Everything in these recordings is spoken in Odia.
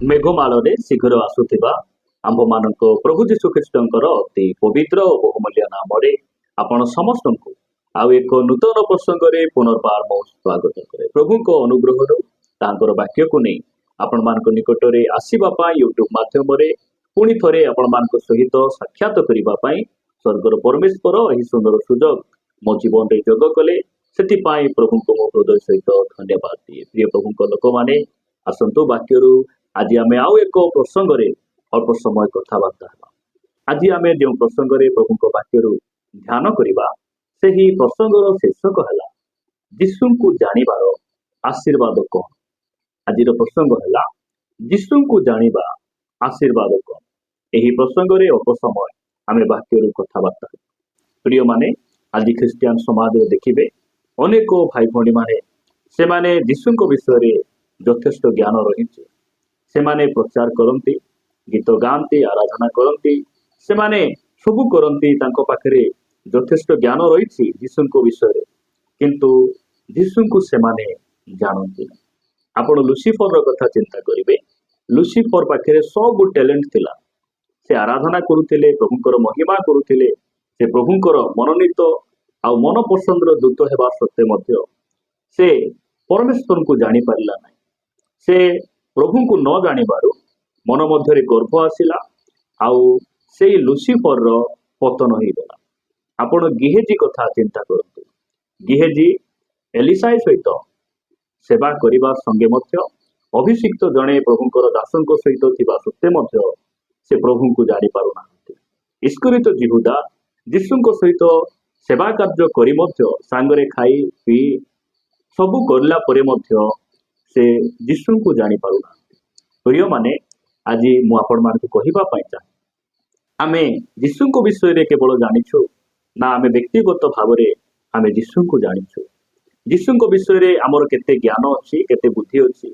मेघमाଳରେ ଶୀଘ୍ର ଆସୁଥିବା ଆମ୍ଭମାନଙ୍କ ପ୍ରଭୁ ଯୀଶୁ ଖ୍ରୀଷ୍ଟଙ୍କର ଅତି ପବିତ୍ର ଓ ବହୁମୂଲ୍ୟ ନାମରେ ଆପଣ ସମସ୍ତଙ୍କୁ ଆଉ ଏକ ନୂତନ ପ୍ରସଙ୍ଗରେ ପୁନର୍ବାର ମୁଁ ସ୍ୱାଗତ କରେ। ପ୍ରଭୁଙ୍କ ଅନୁଗ୍ରହରୁ ତାଙ୍କର ବାକ୍ୟକୁ ନେଇ ଆପଣମାନଙ୍କ ନିକଟରେ ଆସିବା ପାଇଁ ୟୁଟ୍ୟୁବ ମାଧ୍ୟମରେ ପୁଣି ଥରେ ଆପଣମାନଙ୍କ ସହିତ ସାକ୍ଷାତ କରିବା ପାଇଁ ସ୍ୱର୍ଗର ପରମେଶ୍ୱର ଏହି ସୁନ୍ଦର ସୁଯୋଗ ମୋ ଜୀବନରେ ଯୋଗ କଲେ, ସେଥିପାଇଁ ପ୍ରଭୁଙ୍କୁ ମୋ ହୃଦୟ ସହିତ ଧନ୍ୟବାଦ ଦିଏ। ପ୍ରିୟ ପ୍ରଭୁଙ୍କ ଲୋକମାନେ, ଆସନ୍ତୁ ବାକ୍ୟରୁ ଆଜି ଆମେ ଆଉ ଏକ ପ୍ରସଙ୍ଗରେ ଅଳ୍ପ ସମୟ କଥାବାର୍ତ୍ତା ହେବା। ଆଜି ଆମେ ଯେଉଁ ପ୍ରସଙ୍ଗରେ ପ୍ରଭୁଙ୍କ ବାକ୍ୟରୁ ଧ୍ୟାନ କରିବା, ସେହି ପ୍ରସଙ୍ଗର ଶୀର୍ଷକ ହେଲା ଯୀଶୁଙ୍କୁ ଜାଣିବାର ଆଶୀର୍ବାଦ କଣ। ଆଜିର ପ୍ରସଙ୍ଗ ହେଲା ଯୀଶୁଙ୍କୁ ଜାଣିବା ଆଶୀର୍ବାଦ କଣ। ଏହି ପ୍ରସଙ୍ଗରେ ଅଳ୍ପ ସମୟ ଆମେ ବାକ୍ୟରୁ କଥାବାର୍ତ୍ତା ହେବା। ପ୍ରିୟମାନେ, ଆଜି ଖ୍ରୀଷ୍ଟିଆନ ସମାଜରେ ଦେଖିବେ ଅନେକ ଭାଇ ଭଉଣୀମାନେ ସେମାନେ ଯୀଶୁଙ୍କ ବିଷୟରେ ଯଥେଷ୍ଟ ଜ୍ଞାନ ରହିଛି। ସେମାନେ ପ୍ରଚାର କରନ୍ତି, ଗୀତ ଗାଆନ୍ତି, ଆରାଧନା କରନ୍ତି, ସେମାନେ ସବୁ କରନ୍ତି, ତାଙ୍କ ପାଖରେ ଯଥେଷ୍ଟ ଜ୍ଞାନ ରହିଛି ଯୀଶୁଙ୍କ ବିଷୟରେ, କିନ୍ତୁ ଯୀଶୁଙ୍କୁ ସେମାନେ ଜାଣନ୍ତି ନାହିଁ। ଆପଣ ଲୁସିଫରର କଥା ଚିନ୍ତା କରିବେ। ଲୁସିଫର ପାଖରେ ସବୁ ଟ୍ୟାଲେଣ୍ଟ ଥିଲା। ସେ ଆରାଧନା କରୁଥିଲେ, ପ୍ରଭୁଙ୍କର ମହିମା କରୁଥିଲେ, ସେ ପ୍ରଭୁଙ୍କର ମନୋନୀତ ଆଉ ମନ ପସନ୍ଦର ଦୂତ ହେବା ସତ୍ତ୍ୱେ ମଧ୍ୟ ସେ ପରମେଶ୍ୱରଙ୍କୁ ଜାଣିପାରିଲା ନାହିଁ। ସେ ପ୍ରଭୁଙ୍କୁ ନ ଜାଣିବାରୁ ମନ ମଧ୍ୟରେ ଗର୍ବ ଆସିଲା, ଆଉ ସେଇ ଲୁସିଫରର ପତନ ହେଇଗଲା। ଆପଣ ଗିହେଜି କଥା ଚିନ୍ତା କରନ୍ତୁ। ଗିହେଜି ଏଲିସାଇ ସହିତ ସେବା କରିବା ସଙ୍ଗେ ମଧ୍ୟ ଅଭିଷିକ୍ତ ଜଣେ ପ୍ରଭୁଙ୍କର ଦାସଙ୍କ ସହିତ ଥିବା ସତ୍ତ୍ୱେ ମଧ୍ୟ ସେ ପ୍ରଭୁଙ୍କୁ ଜାଣିପାରୁନାହାନ୍ତି। ଇସ୍କରିତ ଯିହୁଦା ଯୀଶୁଙ୍କ ସହିତ ସେବା କାର୍ଯ୍ୟ କରି ମଧ୍ୟ ସାଙ୍ଗରେ ଖାଇ ପିଇ ସବୁ କରିଲା ପରେ ମଧ୍ୟ ସେ ଯୀଶୁଙ୍କୁ ଜାଣିପାରୁନାହାନ୍ତି। ପ୍ରିୟମାନେ, ଆଜି ମୁଁ ଆପଣମାନଙ୍କୁ କହିବା ପାଇଁ ଚାହେଁ, ଆମେ ଯୀଶୁଙ୍କ ବିଷୟରେ କେବଳ ଜାଣିଛୁ ନା ଆମେ ବ୍ୟକ୍ତିଗତ ଭାବରେ ଆମେ ଯୀଶୁଙ୍କୁ ଜାଣିଛୁ। ଯୀଶୁଙ୍କ ବିଷୟରେ ଆମର କେତେ ଜ୍ଞାନ ଅଛି, କେତେ ବୁଦ୍ଧି ଅଛି,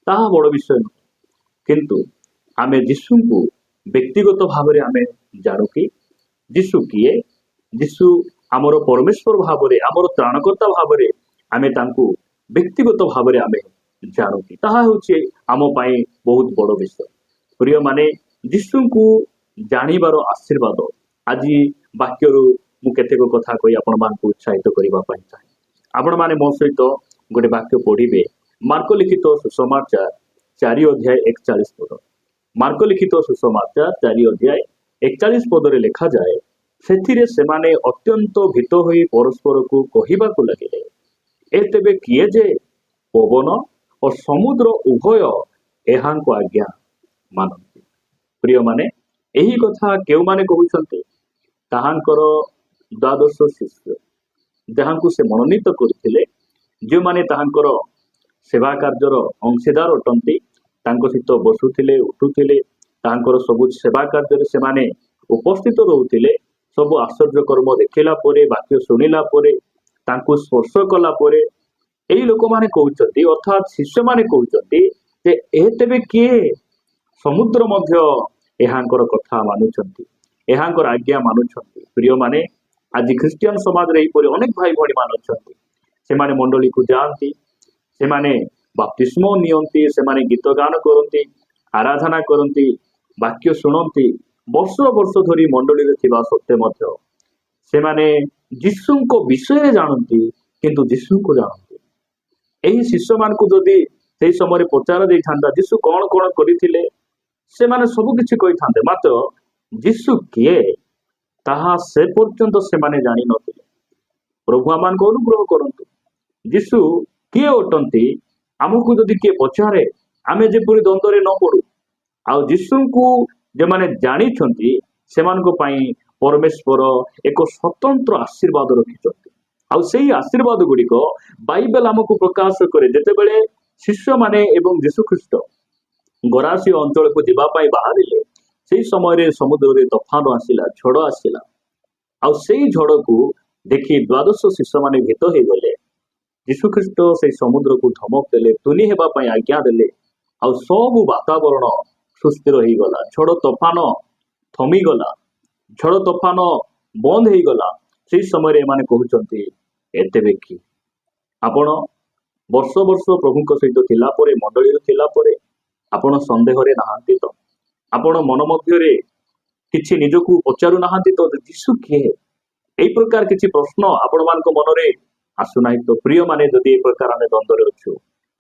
ତାହା ବଡ଼ ବିଷୟ ନୁହେଁ। କିନ୍ତୁ ଆମେ ଯୀଶୁଙ୍କୁ ବ୍ୟକ୍ତିଗତ ଭାବରେ ଆମେ ଜାଣୁ କି ଯୀଶୁ କିଏ? ଯୀଶୁ ଆମର ପରମେଶ୍ୱର ଭାବରେ, ଆମର ତ୍ରାଣକର୍ତ୍ତା ଭାବରେ ଆମେ ତାଙ୍କୁ ବ୍ୟକ୍ତିଗତ ଭାବରେ ଆମେ ଜାଣୁ କି? ତାହା ହେଉଛି ଆମ ପାଇଁ ବହୁତ ବଡ଼ ବିଷୟ। ପ୍ରିୟମାନେ, ଯୀଶୁଙ୍କୁ ଜାଣିବାର ଆଶୀର୍ବାଦ, ଆଜି ବାକ୍ୟରୁ ମୁଁ କେତେକ କଥା କହି ଆପଣମାନଙ୍କୁ ଉତ୍ସାହିତ କରିବା ପାଇଁ ଚାହେଁ। ଆପଣମାନେ ମୋ ସହିତ ଗୋଟେ ବାକ୍ୟ ପଢ଼ିବେ। ମାର୍କ ଲିଖିତ ସୁସମାଚାର 4 ଅଧ୍ୟାୟ 41 ପଦ। ମାର୍କ ଲିଖିତ ସୁସମାଚାର 4 ଅଧ୍ୟାୟ 41 ପଦରେ ଲେଖାଯାଏ, ସେଥିରେ ସେମାନେ ଅତ୍ୟନ୍ତ ଭୀତ ହୋଇ ପରସ୍ପରକୁ କହିବାକୁ ଲାଗିଲେ, ଏ ତେବେ କିଏ ଯେ ପବନ ଓ ସମୁଦ୍ର ଉଭୟ ଏହାଙ୍କୁ ଆଜ୍ଞା ମାନନ୍ତି। ପ୍ରିୟମାନେ, ଏହି କଥା କେଉଁମାନେ କହୁଛନ୍ତି? ତାହାଙ୍କର ଦ୍ୱାଦଶ ଶିଷ୍ୟ, ଯାହାଙ୍କୁ ସେ ମନୋନୀତ କରିଥିଲେ, ଯେଉଁମାନେ ତାହାଙ୍କର ସେବା କାର୍ଯ୍ୟର ଅଂଶୀଦାର ଅଟନ୍ତି, ତାଙ୍କ ସହିତ ବସୁଥିଲେ, ଉଠୁଥିଲେ, ତାହାଙ୍କର ସବୁ ସେବା କାର୍ଯ୍ୟରେ ସେମାନେ ଉପସ୍ଥିତ ରହୁଥିଲେ। ସବୁ ଆଶ୍ଚର୍ଯ୍ୟ କର୍ମ ଦେଖିଲା ପରେ, ବାକ୍ୟ ଶୁଣିଲା ପରେ, ତାଙ୍କୁ ସ୍ପର୍ଶ କଲା ପରେ ଏହି ଲୋକମାନେ କହୁଛନ୍ତି, ଅର୍ଥାତ୍ ଶିଷ୍ୟମାନେ କହୁଛନ୍ତି ଯେ ଏ ତେବେ କିଏ? ସମୁଦ୍ର ମଧ୍ୟ ଏହାଙ୍କର କଥା ମାନୁଛନ୍ତି, ଏହାଙ୍କର ଆଜ୍ଞା ମାନୁଛନ୍ତି। ପ୍ରିୟମାନେ, ଆଜି ଖ୍ରୀଷ୍ଟିଆନ ସମାଜରେ ଏହିପରି ଅନେକ ଭାଇ ଭଉଣୀ ମାନେ ଅଛନ୍ତି। ସେମାନେ ମଣ୍ଡଳୀକୁ ଯାଆନ୍ତି, ସେମାନେ ବାପ୍ତିସ୍ମ ନିଅନ୍ତି, ସେମାନେ ଗୀତ ଗାନ କରନ୍ତି, ଆରାଧନା କରନ୍ତି, ବାକ୍ୟ ଶୁଣନ୍ତି, ବର୍ଷ ବର୍ଷ ଧରି ମଣ୍ଡଳୀରେ ଥିବା ସତ୍ତ୍ୱେ ମଧ୍ୟ ସେମାନେ ଯୀଶୁଙ୍କ ବିଷୟରେ ଜାଣନ୍ତି, କିନ୍ତୁ ଯୀଶୁଙ୍କୁ ଜାଣନ୍ତି। ଏହି ଶିଷ୍ୟମାନଙ୍କୁ ଯଦି ସେହି ସମୟରେ ପଚାର ଦେଇଥାନ୍ତା ଯୀଶୁ କଣ କଣ କରିଥିଲେ, ସେମାନେ ସବୁ କିଛି କହିଥାନ୍ତେ, ମାତ୍ର ଯୀଶୁ କିଏ ତାହା ସେ ପର୍ଯ୍ୟନ୍ତ ସେମାନେ ଜାଣିନଥିଲେ। ପ୍ରଭୁ ଆମମାନଙ୍କୁ ଅନୁଗ୍ରହ କରନ୍ତୁ। ଯୀଶୁ କିଏ ଅଟନ୍ତି ଆମକୁ ଯଦି କିଏ ପଚାରେ, ଆମେ ଯେପରି ଦ୍ୱନ୍ଦ୍ୱରେ ନ ପଡୁ। ଆଉ ଯୀଶୁଙ୍କୁ ଯେଉଁମାନେ ଜାଣିଛନ୍ତି ସେମାନଙ୍କ ପାଇଁ ପରମେଶ୍ୱର ଏକ ସ୍ୱତନ୍ତ୍ର ଆଶୀର୍ବାଦ ରଖିଛନ୍ତି। ଆଉ ସେହି ଆଶୀର୍ବାଦ ଗୁଡ଼ିକ ବାଇବେଲ ଆମକୁ ପ୍ରକାଶ କରେ। ଯେତେବେଳେ ଶିଷ୍ୟମାନେ ଏବଂ ଯୀଶୁଖ୍ରୀଷ୍ଟ ଗରାସୀ ଅଞ୍ଚଳକୁ ଯିବା ପାଇଁ ବାହାରିଲେ, ସେହି ସମୟରେ ସମୁଦ୍ରରେ ତୋଫାନ ଆସିଲା, ଝଡ଼ ଆସିଲା। ଆଉ ସେଇ ଝଡ଼କୁ ଦେଖି ଦ୍ୱାଦଶ ଶିଷ୍ୟମାନେ ଭୀତ ହେଇଗଲେ। ଯୀଶୁଖ୍ରୀଷ୍ଟ ସେଇ ସମୁଦ୍ରକୁ ଧମକ ଦେଲେ, ତୁନି ହେବା ପାଇଁ ଆଜ୍ଞା ଦେଲେ, ଆଉ ସବୁ ବାତାବରଣ ସୁସ୍ଥିର ହେଇଗଲା। ଝଡ଼ ତୋଫାନ ଥମିଗଲା, ଝଡ଼ ତୋଫାନ ବନ୍ଦ ହେଇଗଲା। ସେଇ ସମୟରେ ଏମାନେ କହୁଛନ୍ତି, ଏତେବେ କି? ଆପଣ ବର୍ଷ ବର୍ଷ ପ୍ରଭୁଙ୍କ ସହିତ ଥିଲା ପରେ, ମଣ୍ଡଳୀରେ ଥିଲା ପରେ, ଆପଣ ସନ୍ଦେହରେ ନାହାନ୍ତି ତ? ଆପଣ ମନ ମଧ୍ୟରେ କିଛି ନିଜକୁ ପଚାରୁ ନାହାନ୍ତି ତ ଯୀଶୁ କିଏ? ଏଇ ପ୍ରକାର କିଛି ପ୍ରଶ୍ନ ଆପଣମାନଙ୍କ ମନରେ ଆସୁନାହିଁ ତ? ପ୍ରିୟ ମାନେ, ଯଦି ଏ ପ୍ରକାର ଆମେ ଦ୍ୱନ୍ଦ୍ୱରେ ଅଛୁ,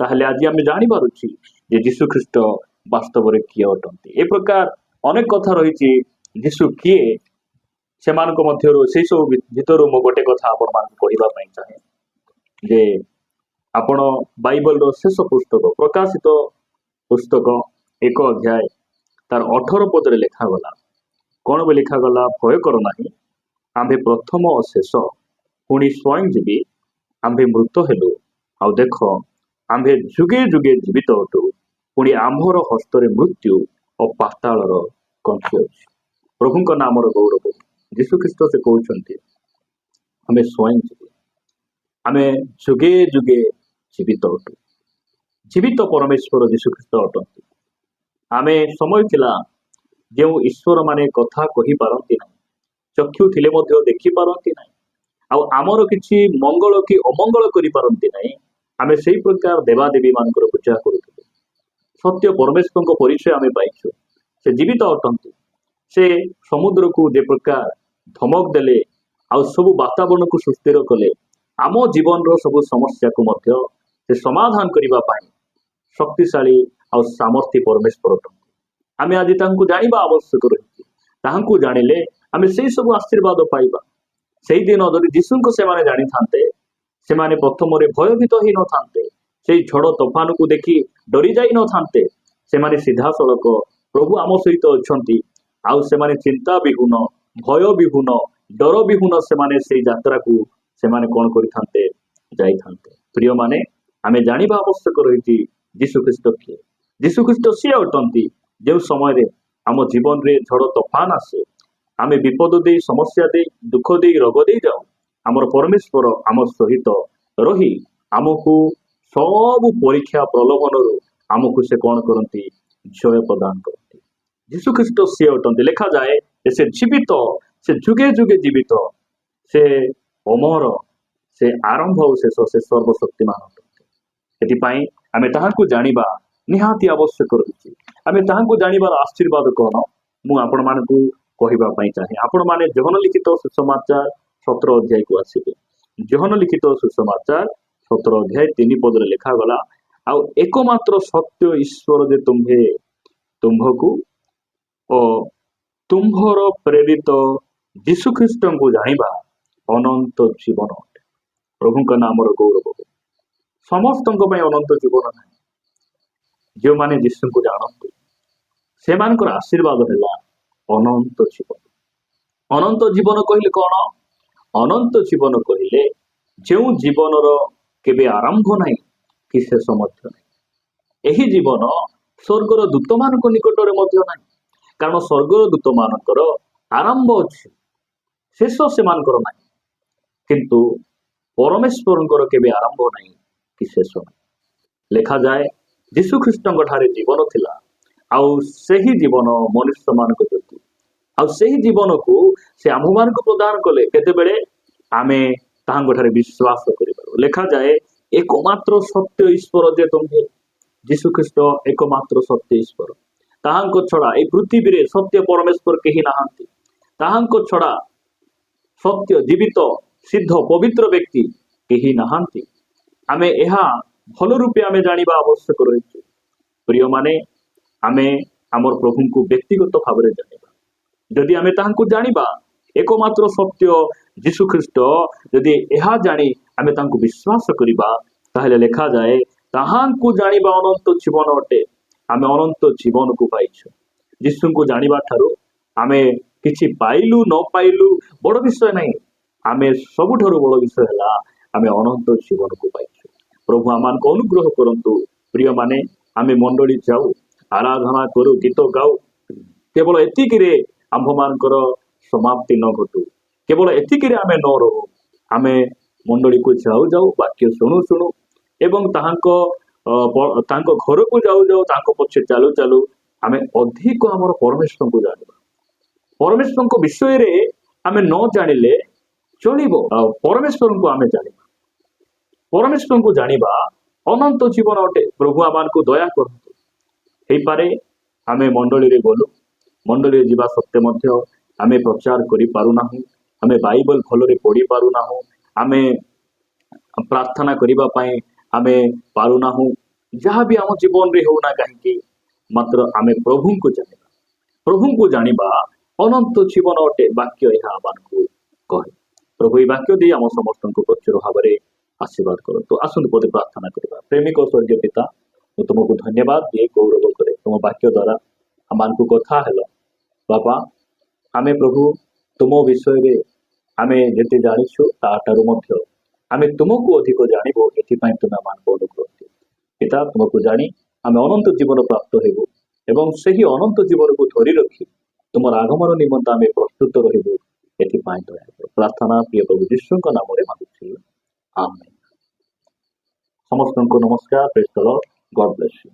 ତାହେଲେ ଆଜି ଆମେ ଜାଣିପାରୁଛି ଯେ ଯୀଶୁ ଖ୍ରୀଷ୍ଟ ବାସ୍ତବରେ କିଏ ଅଟନ୍ତି। ଏ ପ୍ରକାର ଅନେକ କଥା ରହିଛି ଯୀଶୁ କିଏ, ସେମାନଙ୍କ ମଧ୍ୟରୁ ସେଇ ସବୁ ଭିତରୁ ମୁଁ ଗୋଟେ କଥା ଆପଣମାନଙ୍କୁ କହିବା ପାଇଁ ଚାହେଁ ଯେ ଆପଣ ବାଇବଲର ଶେଷ ପୁସ୍ତକ ପ୍ରକାଶିତ ପୁସ୍ତକ 1 ଅଧ୍ୟାୟ ତାର 18 ପଦରେ ଲେଖାଗଲା। କଣ ବି ଲେଖାଗଲା? ଭୟ କର ନାହିଁ, ଆମ୍ଭେ ପ୍ରଥମ ଓ ଶେଷ, ପୁଣି ସ୍ୱୟଂ ଜୀବୀ, ଆମ୍ଭେ ମୃତ ହେଲୁ, ଆଉ ଦେଖ ଆମ୍ଭେ ଯୁଗେ ଯୁଗେ ଜୀବିତ ଅଟୁ, ପୁଣି ଆମ୍ଭର ହସ୍ତରେ ମୃତ୍ୟୁ ଓ ପାତାଳର କଣ୍ଠି ଅଛି। ପ୍ରଭୁଙ୍କ ନାମର ଗୌରବ। ଯୀଶୁ ଖ୍ରୀଷ୍ଟ ସେ କହୁଛନ୍ତି ଆମେ ସ୍ୱୟଂ ଜୀବୀ, ଆମେ ଯୁଗେ ଯୁଗେ ଜୀବିତ ଅଟୁ। ଜୀବିତ ପରମେଶ୍ୱର ଯୀଶୁ ଖ୍ରୀଷ୍ଟ ଅଟନ୍ତି। ଆମେ ସମୟ ଥିଲା ଯେଉଁ ଈଶ୍ୱର ମାନେ କଥା କହିପାରନ୍ତି ନାହିଁ, ଚକ୍ଷୁ ଥିଲେ ମଧ୍ୟ ଦେଖିପାରନ୍ତି ନାହିଁ, ଆଉ ଆମର କିଛି ମଙ୍ଗଳ କି ଅମଙ୍ଗଳ କରିପାରନ୍ତି ନାହିଁ, ଆମେ ସେଇ ପ୍ରକାର ଦେବାଦେବୀ ମାନଙ୍କର ପୂଜା କରୁଥିଲୁ। ସତ୍ୟ ପରମେଶ୍ୱରଙ୍କ ପରିଚୟ ଆମେ ପାଇଛୁ। ସେ ଜୀବିତ ଅଟନ୍ତି। ସେ ସମୁଦ୍ରକୁ ଯେ ପ୍ରକାର ଧମକ ଦେଲେ ଆଉ ସବୁ ବାତାବରଣକୁ ସୁସ୍ଥିର କଲେ, ଆମ ଜୀବନର ସବୁ ସମସ୍ୟାକୁ ମଧ୍ୟ ସେ ସମାଧାନ କରିବା ପାଇଁ ଶକ୍ତିଶାଳୀ ଆଉ ସାମର୍ଥ୍ୟ ପରମେଶ୍ୱର ଅଟନ୍ତି। ଆମେ ଆଜି ତାଙ୍କୁ ଜାଣିବା ଆବଶ୍ୟକ ରହିଛି। ତାହାଙ୍କୁ ଜାଣିଲେ ଆମେ ସେଇ ସବୁ ଆଶୀର୍ବାଦ ପାଇବା। ସେଇଦିନ ଯଦି ଯୀଶୁଙ୍କୁ ସେମାନେ ଜାଣିଥାନ୍ତେ, ସେମାନେ ପ୍ରଥମରେ ଭୟଭୀତ ହେଇନଥାନ୍ତେ, ସେଇ ଝଡ଼ ତୋଫାନକୁ ଦେଖି ଡରି ଯାଇ ନଥାନ୍ତେ। ସେମାନେ ସିଧାସଳଖ ପ୍ରଭୁ ଆମ ସହିତ ଅଛନ୍ତି, ଆଉ ସେମାନେ ଚିନ୍ତା ବିହୀନ, ଭୟ ବିହୀନ, ଡର ବିହୀନ ସେମାନେ ସେଇ ଯାତ୍ରାକୁ ସେମାନେ କଣ କରିଥାନ୍ତେ? ଯାଇଥାନ୍ତେ। ପ୍ରିୟମାନେ, ଆମେ ଜାଣିବା ଆବଶ୍ୟକ ରହିଛି ଯୀଶୁ ଖ୍ରୀଷ୍ଟ କିଏ। ଯୀଶୁ ଖ୍ରୀଷ୍ଟ ସିଏ ଅଟନ୍ତି ଯେଉଁ ସମୟରେ ଆମ ଜୀବନରେ ଝଡ଼ ତୋଫାନ ଆସେ, ଆମେ ବିପଦ ଦେଇ, ସମସ୍ୟା ଦେଇ, ଦୁଃଖ ଦେଇ, ରୋଗ ଦେଇ ଯାଉ, ଆମର ପରମେଶ୍ୱର ଆମ ସହିତ ରହି ଆମକୁ ସବୁ ପରୀକ୍ଷା ପ୍ରଲୋଭନରୁ ଆମକୁ ସେ କଣ କରନ୍ତି? ଜୟ ପ୍ରଦାନ କରନ୍ତି। ଯୀଶୁ ଖ୍ରୀଷ୍ଟ ସିଏ ଅଟନ୍ତି। ଲେଖାଯାଏ ଯେ ସେ ଜୀବିତ, ସେ ଯୁଗେ ଯୁଗେ ଜୀବିତ, ସେ ଅମର, ସେ ଆରମ୍ଭ ଆଉ ଶେଷ, ସେ ସର୍ବଶକ୍ତିମାନ ଅଟନ୍ତି। ସେଥିପାଇଁ ଆମେ ତାହାଙ୍କୁ ଜାଣିବା ନିହାତି ଆବଶ୍ୟକ ରହିଛି। ଆମେ ତାହାଙ୍କୁ ଜାଣିବାର ଆଶୀର୍ବାଦ କଣ ମୁଁ ଆପଣମାନଙ୍କୁ କହିବା ପାଇଁ ଚାହେଁ। ଆପଣମାନେ ଯୋହନ ଲିଖିତ ସୁସମାଚାର 17 ଅଧ୍ୟାୟକୁ ଆସିବେ। ଯୋହନ ଲିଖିତ ସୁସମାଚାର 17 ଅଧ୍ୟାୟ 3 ପଦରେ ଲେଖାଗଲା, ଆଉ ଏକମାତ୍ର ସତ୍ୟ ଈଶ୍ୱର ଯେ ତୁମ୍ଭକୁ ଓ ତୁମ୍ଭର ପ୍ରେରିତ ଯୀଶୁ ଖ୍ରୀଷ୍ଟଙ୍କୁ ଜାଣିବା ଅନନ୍ତ ଜୀବନ ଅଟେ। ପ୍ରଭୁଙ୍କ ନାମର ଗୌରବ। ସମସ୍ତଙ୍କ ପାଇଁ ଅନନ୍ତ ଜୀବନ ନାହିଁ। ଯେଉଁମାନେ ଯୀଶୁଙ୍କୁ ଜାଣନ୍ତି ସେମାନଙ୍କର ଆଶୀର୍ବାଦ ହେଲା ଅନନ୍ତ ଜୀବନ। ଅନନ୍ତ ଜୀବନ କହିଲେ କଣ? ଅନନ୍ତ ଜୀବନ କହିଲେ ଯେଉଁ ଜୀବନର କେବେ ଆରମ୍ଭ ନାହିଁ କି ଶେଷ ମଧ୍ୟ ନାହିଁ। ଏହି ଜୀବନ ସ୍ୱର୍ଗର ଦୂତମାନଙ୍କ ନିକଟରେ ମଧ୍ୟ ନାହିଁ, କାରଣ ସ୍ୱର୍ଗର ଦୂତମାନଙ୍କର ଆରମ୍ଭ ଅଛି, ଶେଷ ସେମାନଙ୍କର ନାହିଁ। କିନ୍ତୁ ପରମେଶ୍ୱରଙ୍କର କେବେ ଆରମ୍ଭ ନାହିଁ କି ଶେଷ ନାହିଁ। ଲେଖାଯାଏ ଯୀଶୁ ଖ୍ରୀଷ୍ଟଙ୍କ ଠାରେ ଜୀବନ ଥିଲା, ଆଉ ସେହି ଜୀବନ ମନୁଷ୍ୟମାନଙ୍କ ଜ୍ୟୋତି, ଆଉ ସେହି ଜୀବନକୁ ସେ ଆମ୍ଭମାନଙ୍କୁ ପ୍ରଦାନ କଲେ। କେତେବେଳେ? ଆମେ ତାହାଙ୍କ ଠାରେ ବିଶ୍ୱାସ କରିପାରୁ। ଲେଖାଯାଏ ଏକମାତ୍ର ସତ୍ୟ ଈଶ୍ୱର ଯେ ତୁମ୍ଭେ, ଯୀଶୁ ଖ୍ରୀଷ୍ଟ ଏକମାତ୍ର ସତ୍ୟ ଈଶ୍ୱର। ତାହାଙ୍କ ଛଡା এই ପୃଥିବୀରେ ସତ୍ୟ ପରମେଶ୍ୱର କେହି ନାହାନ୍ତି। ତାହାଙ୍କ ଛଡା ସତ୍ୟ, ଜୀବିତ, ସିଦ୍ଧ, ପବିତ୍ର ବ୍ୟକ୍ତି କେହି ନାହାନ୍ତି। ଆମେ ଏହା ଭଲ ରୂପେ ଆମେ ଜାଣିବା ଆବଶ୍ୟକ ରହିଛି। ପ୍ରିୟମାନେ, ଆମେ ଆମର ପ୍ରଭୁଙ୍କୁ ବ୍ୟକ୍ତିଗତ ଭାବରେ ଜାଣିବା। ଯଦି ଆମେ ତାହାଙ୍କୁ ଜାଣିବା, ଏକମାତ୍ର ସତ୍ୟ ଯୀଶୁ ଖ୍ରୀଷ୍ଟ, ଯଦି ଏହା ଜାଣି ଆମେ ତାଙ୍କୁ ବିଶ୍ୱାସ କରିବା, ତାହେଲେ ଲେଖାଯାଏ ତାହାଙ୍କୁ ଜାଣିବା ଅନନ୍ତ ଜୀବନ ଅଟେ। ଆମେ ଅନନ୍ତ ଜୀବନକୁ ପାଇଛୁ। ଯୀଶୁଙ୍କୁ ଜାଣିବା ଠାରୁ ଆମେ କିଛି ପାଇଲୁ ନ ପାଇଲୁ ବଡ ବିଷୟ ନାହିଁ। ଆମେ ସବୁଠାରୁ ବଡ ବିଷୟ ହେଲା ଆମେ ଅନନ୍ତ ଜୀବନକୁ ପାଇଛୁ। ପ୍ରଭୁ ଆମମାନଙ୍କୁ ଅନୁଗ୍ରହ କରନ୍ତୁ। ପ୍ରିୟମାନେ, ଆମେ ମଣ୍ଡଳୀ ଯାଉ, ଆରାଧନା କରୁ, ଗୀତ ଗାଉ, କେବଳ ଏତିକିରେ ଆମ୍ଭମାନଙ୍କର ସମାପ୍ତି ନ ଘଟୁ। କେବଳ ଏତିକିରେ ଆମେ ନ ରହୁ। ଆମେ ମଣ୍ଡଳୀକୁ ଯାଉ ଯାଉ, ବାକ୍ୟ ଶୁଣୁ ଶୁଣୁ, ଏବଂ ତାଙ୍କ ଘରକୁ ଯାଉ ଯାଉ, ତାଙ୍କ ପଛେ ଚାଲୁ ଚାଲୁ ଆମେ ଅଧିକ ଆମର ପରମେଶ୍ୱରଙ୍କୁ ଜାଣିବା। ପରମେଶ୍ୱରଙ୍କ ବିଷୟରେ ଆମେ ନ ଜାଣିଲେ ଚଳିବ, ଆଉ ପରମେଶ୍ୱରଙ୍କୁ ଆମେ ଜାଣିବା। ପରମେଶ୍ୱରଙ୍କୁ ଜାଣିବା ଅନନ୍ତ ଜୀବନ ଅଟେ। ପ୍ରଭୁ ଆମମାନଙ୍କୁ ଦୟା କରନ୍ତୁ। ହେଇପାରେ ଆମେ ମଣ୍ଡଳୀରେ ଗଲୁ, ମଣ୍ଡଳୀରେ ଯିବା ସତ୍ତ୍ୱେ ମଧ୍ୟ ଆମେ ପ୍ରଚାର କରିପାରୁନାହୁଁ, ଆମେ ବାଇବଲ ଭଲରେ ପଢି ପାରୁନାହୁଁ, ଆମେ ପ୍ରାର୍ଥନା କରିବା ପାଇଁ ଆମେ ପାରୁନାହୁଁ। ଯାହା ବି ଆମ ଜୀବନରେ ହେଉନା କାହିଁକି, ମାତ୍ର ଆମେ ପ୍ରଭୁଙ୍କୁ ଜାଣିବା। ପ୍ରଭୁଙ୍କୁ ଜାଣିବା ଅନନ୍ତ ଜୀବନ ଅଟେ ବାକ୍ୟ ଏହା ଆମମାନଙ୍କୁ କହେ। ପ୍ରଭୁ ଏହି ବାକ୍ୟ ଦେଇ ଆମ ସମସ୍ତଙ୍କୁ ପ୍ରଚୁର ଭାବରେ ଆଶୀର୍ବାଦ କରନ୍ତୁ। ଆସନ୍ତୁ ପଦେ ପ୍ରାର୍ଥନା କରିବା। ପ୍ରେମିକ ସ୍ୱର୍ଗୀୟ ପିତା, ମୁଁ ତୁମକୁ ଧନ୍ୟବାଦ ଦିଏ, ଗୌରବ କରେ ତୁମ ବାକ୍ୟ ଦ୍ୱାରା ଆମମାନଙ୍କୁ କଥା ହେଲା। ବାପା, ଆମେ ପ୍ରଭୁ ତୁମ ବିଷୟରେ ଆମେ ଯେତେ ଜାଣିଛୁ ତାଠାରୁ ମଧ୍ୟ ଆମେ ତୁମକୁ ଅଧିକ ଜାଣିବୁ, ଏଥିପାଇଁ ତୁମେ ଆମମାନଙ୍କୁ ଅନୁଗ୍ରହ ଦିଅ। ପିତା, ତୁମକୁ ଜାଣି ଆମେ ଅନନ୍ତ ଜୀବନ ପ୍ରାପ୍ତ ହେବୁ ଏବଂ ସେହି ଅନନ୍ତ ଜୀବନକୁ ଧରି ରଖି ତୁମର ଆଗମନ ନିମନ୍ତେ ଆମେ ପ୍ରସ୍ତୁତ ରହିବୁ, ଏଥିପାଇଁ ଦୟାକର। ପ୍ରାର୍ଥନା ପ୍ରିୟ ପ୍ରଭୁ ଯୀଶୁଙ୍କ ନାମରେ ମାଗୁଛି, ଆମେନ୍। ସମସ୍ତଙ୍କୁ ନମସ୍କାର। Praise the Lord. God bless you.